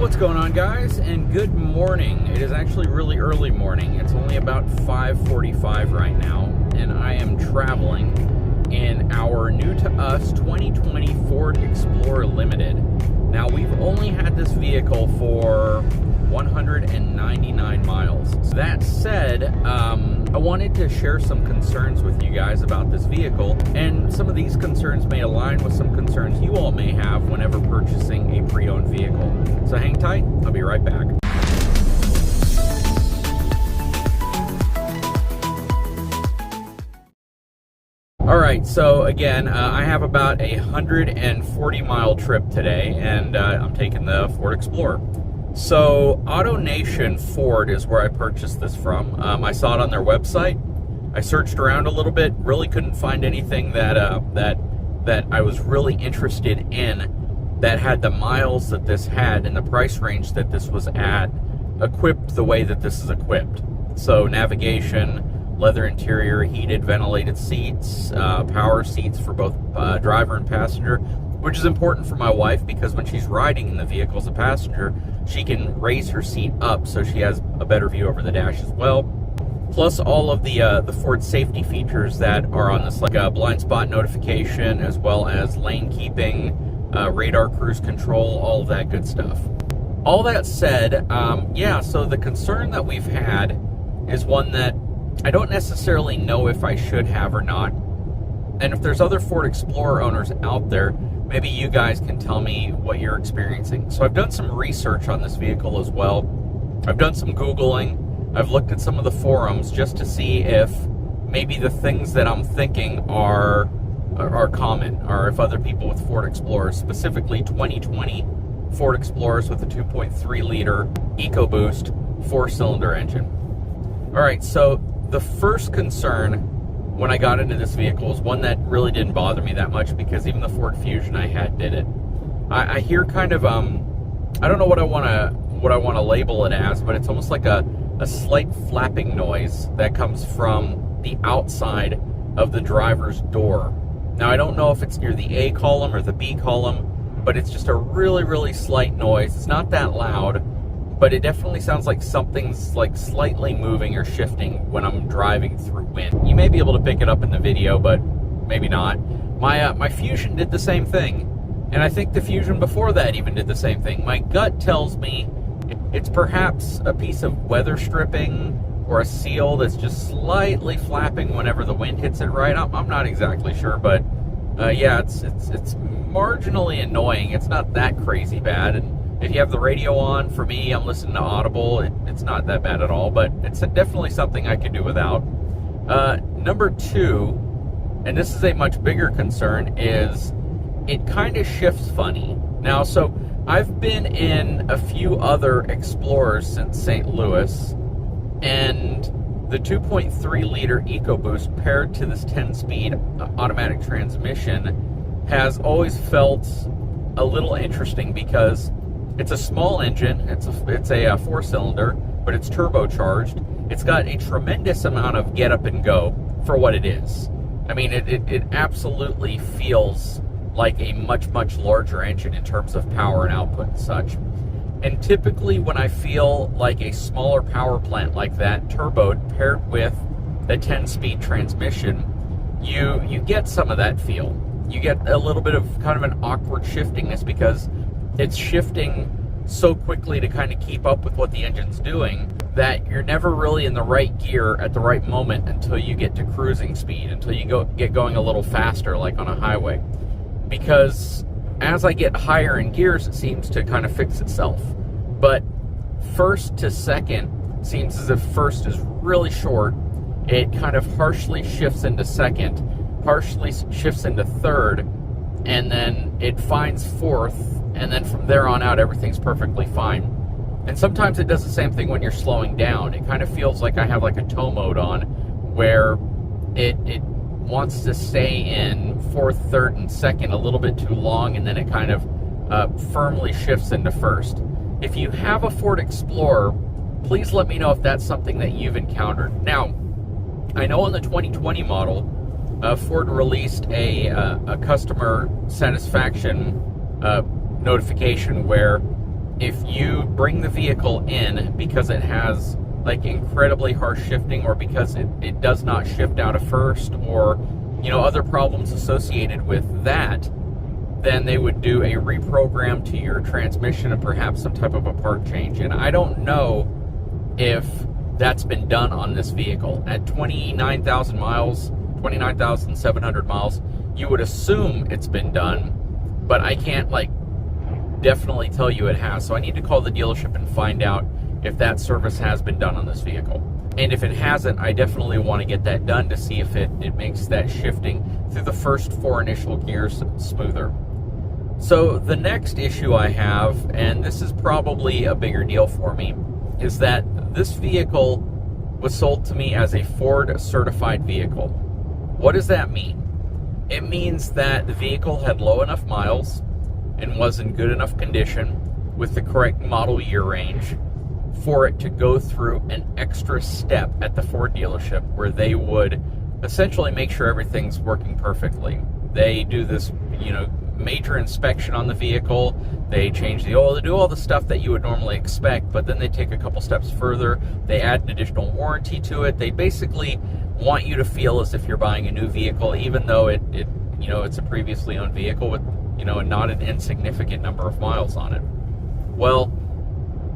What's going on, guys, and good morning. It is actually really early morning. It's only about 5:45 right now, and I am traveling in our new to us 2020 Ford Explorer Limited. Now, we've only had this vehicle for 199 miles. That said, I wanted to share some concerns with you guys about this vehicle, and some of these concerns may align with some concerns you all may have whenever purchasing a pre-owned vehicle. So hang tight, I'll be right back. Alright, so again, I have about a 140-mile trip today, and I'm taking the Ford Explorer. So, AutoNation Ford is where I purchased this from. I saw it on their website. I searched around a little bit, really couldn't find anything that I was really interested in that had the miles that this had and the price range that this was at, equipped the way that this is equipped. So, navigation, leather interior, heated, ventilated seats, power seats for both driver and passenger, which is important for my wife because when she's riding in the vehicle as a passenger, she can raise her seat up so she has a better view over the dash as well. Plus all of the Ford safety features that are on this, like a blind spot notification, as well as lane keeping, radar cruise control, all of that good stuff. All that said, yeah, so the concern that we've had is one that I don't necessarily know if I should have or not. And if there's other Ford Explorer owners out there, maybe you guys can tell me what you're experiencing. So I've done some research on this vehicle as well. I've done some Googling. I've looked at some of the forums just to see if maybe the things that I'm thinking are common, or if other people with Ford Explorers, specifically 2020 Ford Explorers with a 2.3-liter EcoBoost 4-cylinder engine. All right, so the first concern when I got into this vehicle is one that really didn't bother me that much because even the Ford Fusion I had did it. I hear kind of I don't know what I want to label it as, but it's almost like a slight flapping noise that comes from the outside of the driver's door. Now I don't know if it's near the A column or the B column, but it's just a really, really slight noise. It's not that loud, but it definitely sounds like something's like slightly moving or shifting when I'm driving through wind. You may be able to pick it up in the video, but maybe not. My Fusion did the same thing, and I think the Fusion before that even did the same thing. My gut tells me it's perhaps a piece of weather stripping or a seal that's just slightly flapping whenever the wind hits it right. I'm not exactly sure, but yeah, it's marginally annoying. It's not that crazy bad, and if you have the radio on, for me, I'm listening to Audible. It's not that bad at all, but it's definitely something I could do without. Number two, and this is a much bigger concern, is it kind of shifts funny. Now, so I've been in a few other Explorers since St. Louis, and the 2.3-liter EcoBoost paired to this 10-speed automatic transmission has always felt a little interesting because it's a small engine, it's a 4-cylinder, but it's turbocharged. It's got a tremendous amount of get up and go for what it is. I mean, it absolutely feels like a much, much larger engine in terms of power and output and such. And typically when I feel like a smaller power plant like that, turboed, paired with a 10-speed transmission, you get some of that feel. You get a little bit of kind of an awkward shiftingness because it's shifting so quickly to kind of keep up with what the engine's doing that you're never really in the right gear at the right moment until you get to cruising speed, until you get going a little faster, like on a highway. Because as I get higher in gears, it seems to kind of fix itself. But first to second seems as if first is really short. It kind of harshly shifts into second, partially shifts into third, and then it finds fourth, and then from there on out, everything's perfectly fine. And sometimes it does the same thing when you're slowing down. It kind of feels like I have like a tow mode on, where it wants to stay in fourth, third, and second a little bit too long, and then it kind of firmly shifts into first. If you have a Ford Explorer, please let me know if that's something that you've encountered. Now, I know in the 2020 model, Ford released a customer satisfaction notification where if you bring the vehicle in because it has like incredibly harsh shifting, or because it does not shift out of first, or other problems associated with that, then they would do a reprogram to your transmission and perhaps some type of a part change. And I don't know if that's been done on this vehicle. At 29,000 miles, 29,700 miles, you would assume it's been done, but I can't definitely tell you it has. So I need to call the dealership and find out if that service has been done on this vehicle. And if it hasn't, I definitely want to get that done to see if it makes that shifting through the first 4 initial gears smoother. So the next issue I have, and this is probably a bigger deal for me, is that this vehicle was sold to me as a Ford certified vehicle. What does that mean? It means that the vehicle had low enough miles and was in good enough condition with the correct model year range for it to go through an extra step at the Ford dealership, where they would essentially make sure everything's working perfectly. They do this, major inspection on the vehicle. They change the oil. They do all the stuff that you would normally expect, but then they take a couple steps further. They add an additional warranty to it. They basically want you to feel as if you're buying a new vehicle, even though it's a previously owned vehicle with, not an insignificant number of miles on it. Well,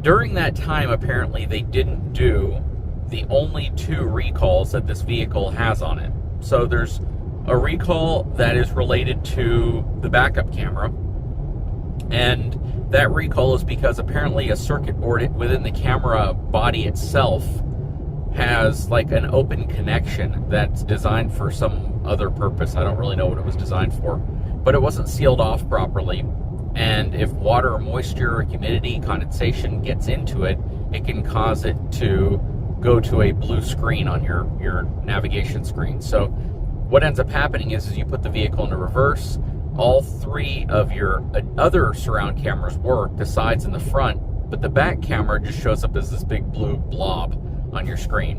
during that time, apparently they didn't do the only 2 recalls that this vehicle has on it. So there's a recall that is related to the backup camera, and that recall is because apparently a circuit board within the camera body itself has an open connection that's designed for some other purpose. I don't really know what it was designed for, but it wasn't sealed off properly. And if water or moisture or humidity, condensation gets into it, it can cause it to go to a blue screen on your navigation screen. So what ends up happening is you put the vehicle into reverse, all 3 of your other surround cameras work, the sides and the front, but the back camera just shows up as this big blue blob on your screen.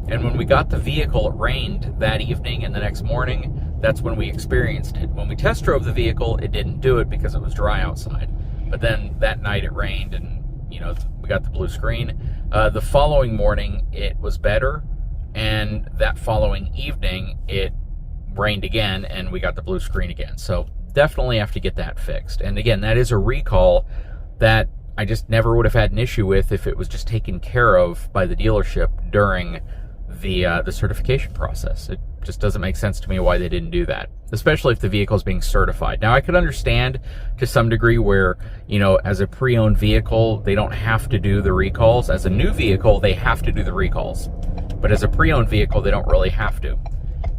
And when we got the vehicle, it rained that evening, and the next morning, that's when we experienced it. When we test drove the vehicle, it didn't do it because it was dry outside. But then that night it rained, and we got the blue screen. The following morning it was better, and that following evening it rained again, and we got the blue screen again. So definitely have to get that fixed. And again, that is a recall that I just never would have had an issue with if it was just taken care of by the dealership during the certification process. It just doesn't make sense to me why they didn't do that, especially if the vehicle is being certified. Now, I could understand to some degree where, as a pre-owned vehicle, they don't have to do the recalls. As a new vehicle, they have to do the recalls. But as a pre-owned vehicle, they don't really have to.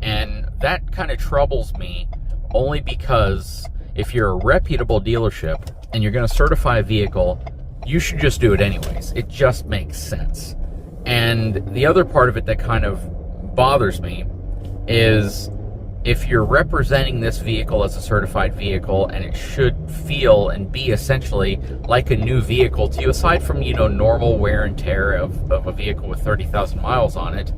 And that kind of troubles me, only because if you're a reputable dealership and you're going to certify a vehicle, you should just do it anyways. It just makes sense. And the other part of it that kind of bothers me is if you're representing this vehicle as a certified vehicle, and it should feel and be essentially like a new vehicle to you, aside from, normal wear and tear of a vehicle with 30,000 miles on it,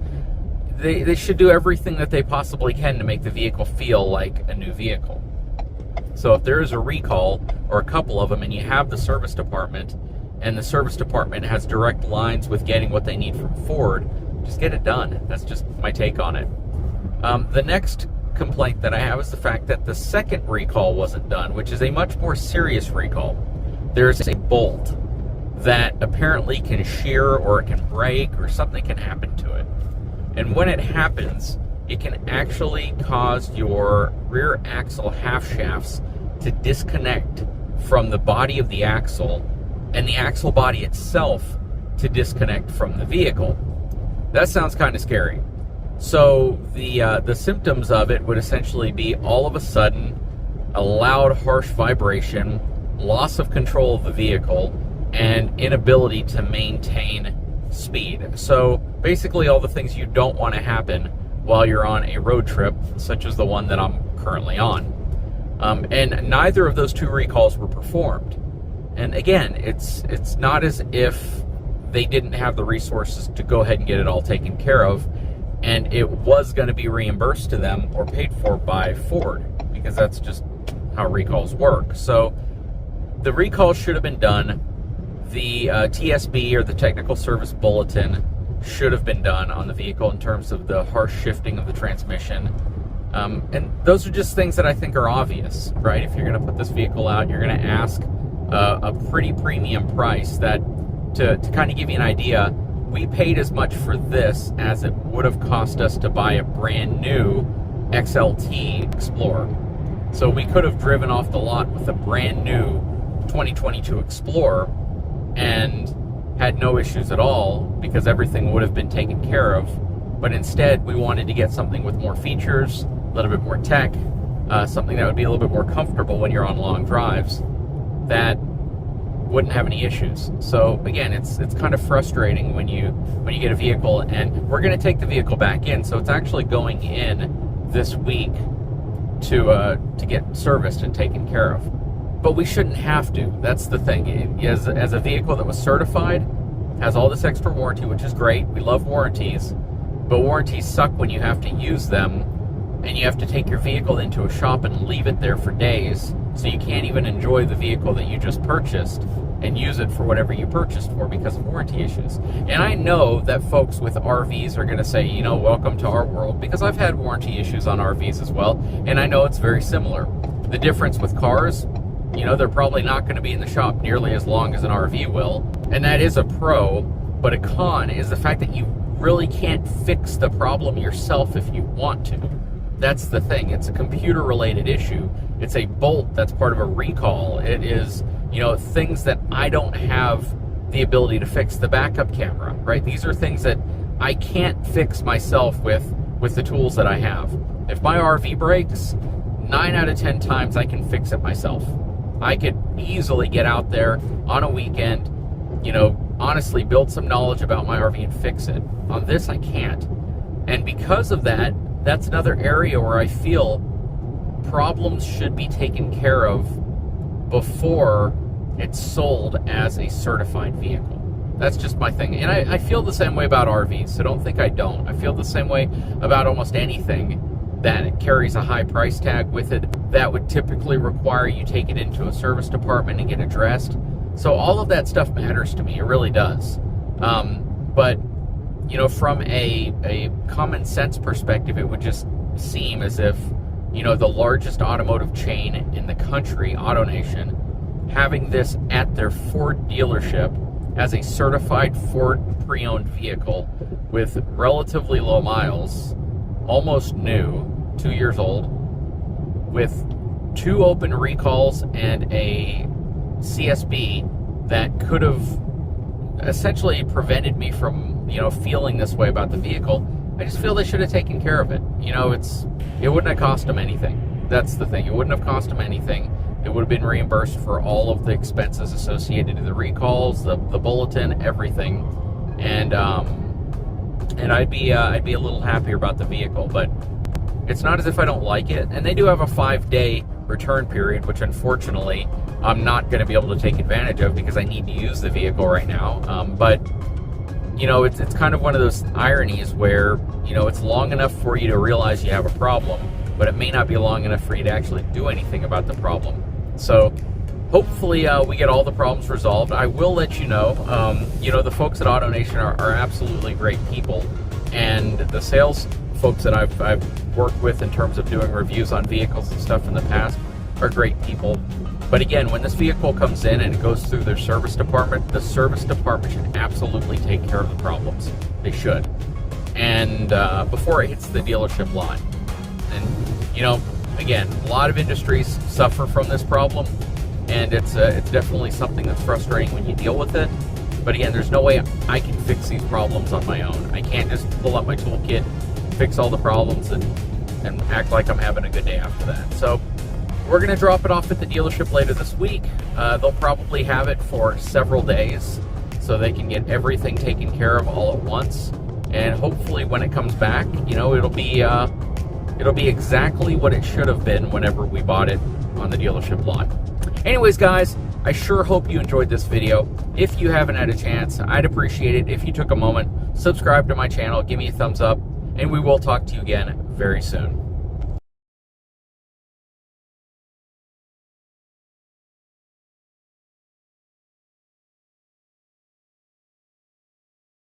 they should do everything that they possibly can to make the vehicle feel like a new vehicle. So if there is a recall, or a couple of them, and you have the service department, and the service department has direct lines with getting what they need from Ford, just get it done. That's just my take on it. The next complaint that I have is the fact that the second recall wasn't done, which is a much more serious recall. There's a bolt that apparently can shear, or it can break, or something can happen to it. And when it happens, it can actually cause your rear axle half shafts to disconnect from the body of the axle, and the axle body itself to disconnect from the vehicle. That sounds kind of scary. So the symptoms of it would essentially be all of a sudden a loud, harsh vibration, loss of control of the vehicle, and inability to maintain speed. So basically all the things you don't want to happen while you're on a road trip, such as the one that I'm currently on. And neither of those 2 recalls were performed. And again, it's not as if they didn't have the resources to go ahead and get it all taken care of, and it was going to be reimbursed to them or paid for by Ford, because that's just how recalls work. So the recall should have been done. the TSB, or the Technical Service Bulletin, should have been done on the vehicle in terms of the harsh shifting of the transmission. And those are just things that I think are obvious, right? If you're going to put this vehicle out, you're going to ask a pretty premium price. That, to kind of give you an idea, we paid as much for this as it would have cost us to buy a brand new XLT Explorer. So we could have driven off the lot with a brand new 2022 Explorer and had no issues at all, because everything would have been taken care of. But instead, we wanted to get something with more features, a little bit more tech, something that would be a little bit more comfortable when you're on long drives, that wouldn't have any issues. So again, it's kind of frustrating when you get a vehicle, and we're going to take the vehicle back in. So it's actually going in this week to get serviced and taken care of. But we shouldn't have to. That's the thing. As a vehicle that was certified, has all this extra warranty, which is great. We love warranties, but warranties suck when you have to use them, and you have to take your vehicle into a shop and leave it there for days, so you can't even enjoy the vehicle that you just purchased and use it for whatever you purchased for because of warranty issues. And I know that folks with RVs are going to say, you know, welcome to our world, because I've had warranty issues on RVs as well, and I know it's very similar. The difference with cars, you know, they're probably not going to be in the shop nearly as long as an RV will, and that is a pro. But a con is the fact that you really can't fix the problem yourself if you want to. That's the thing. It's a computer-related issue. It's a bolt that's part of a recall. It is, you know, things that I don't have the ability to fix. The backup camera, right? These are things that I can't fix myself with the tools that I have. If my RV breaks, 9 out of 10 times I can fix it myself. I could easily get out there on a weekend, you know, honestly build some knowledge about my RV and fix it. On this, I can't. And because of that, that's another area where I feel problems should be taken care of before it's sold as a certified vehicle. That's just my thing. And I feel the same way about RVs, so don't think I don't. I feel the same way about almost anything that carries a high price tag with it that would typically require you take it into a service department and get addressed. So all of that stuff matters to me. It really does. But, you know, from a common sense perspective, it would just seem as if, you know, the largest automotive chain in the country, AutoNation, having this at their Ford dealership as a certified Ford pre-owned vehicle with relatively low miles, almost new, 2 years old, with 2 open recalls and a CSB that could have essentially prevented me from, you know, feeling this way about the vehicle. I just feel they should have taken care of it. You know, it wouldn't have cost them anything. That's the thing. It wouldn't have cost them anything. It would have been reimbursed for all of the expenses associated to the recalls, the bulletin, everything, and I'd be a little happier about the vehicle. But it's not as if I don't like it. And they do have a 5-day return period, which unfortunately I'm not going to be able to take advantage of because I need to use the vehicle right now. But you know, it's kind of one of those ironies where, you know, it's long enough for you to realize you have a problem, but it may not be long enough for you to actually do anything about the problem. So hopefully we get all the problems resolved. I will let you know. You know, the folks at AutoNation are absolutely great people, and the sales folks that I've worked with in terms of doing reviews on vehicles and stuff in the past are great people. But again, when this vehicle comes in and it goes through their service department, the service department should absolutely take care of the problems. They should. And before it hits the dealership lot. And, you know, again, a lot of industries suffer from this problem, and it's definitely something that's frustrating when you deal with it. But again, there's no way I can fix these problems on my own. I can't just pull out my toolkit, fix all the problems, and act like I'm having a good day after that. So we're going to drop it off at the dealership later this week. They'll probably have it for several days so they can get everything taken care of all at once. And hopefully when it comes back, you know, it'll be exactly what it should have been whenever we bought it on the dealership lot. Anyways, guys, I sure hope you enjoyed this video. If you haven't had a chance, I'd appreciate it if you took a moment, subscribe to my channel, give me a thumbs up, and we will talk to you again very soon.